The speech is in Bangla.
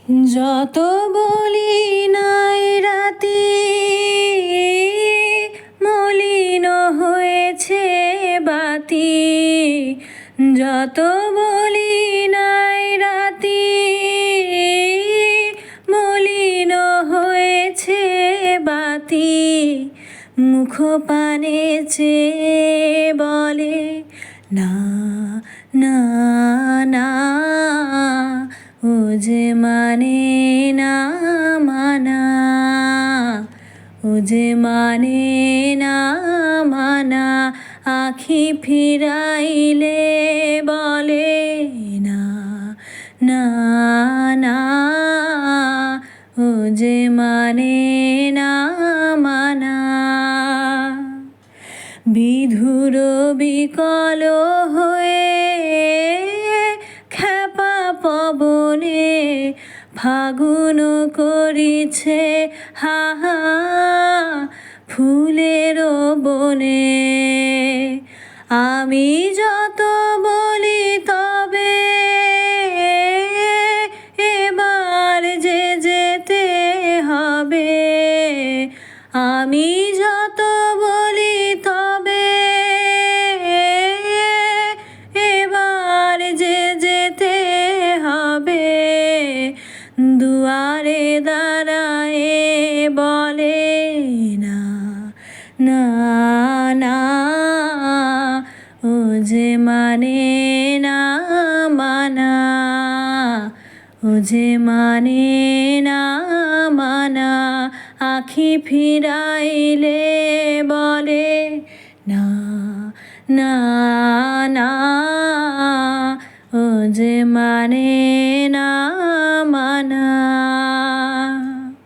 যত বলি নাই রাতি মলিন হয়েছে বাতি, যত বলি নাই রাতি মলিন হয়েছে বাতি। মুখ পানে চেয়ে বলে না না না, ও যে মানে না মানা, ও যে মানে না মানা। আখি ফিরাইলে বলে না না না, ও যে মানে না মানা। বিধুর বিকল হয়ে খেপা পবনে ফাগুন করিছে হাহা ফুলের বনে। আমি যত বলি তবে এবার যে যেতে হবে, আমি যত বলি তবে এবার যে যেতে হবে। দুয়ারে দাঁড়ায় বলে না না না, ও যে মানে না মানা, ও যে মানে না মানা। আখি ফিরাইলে বলে না না না, ও যে মানে না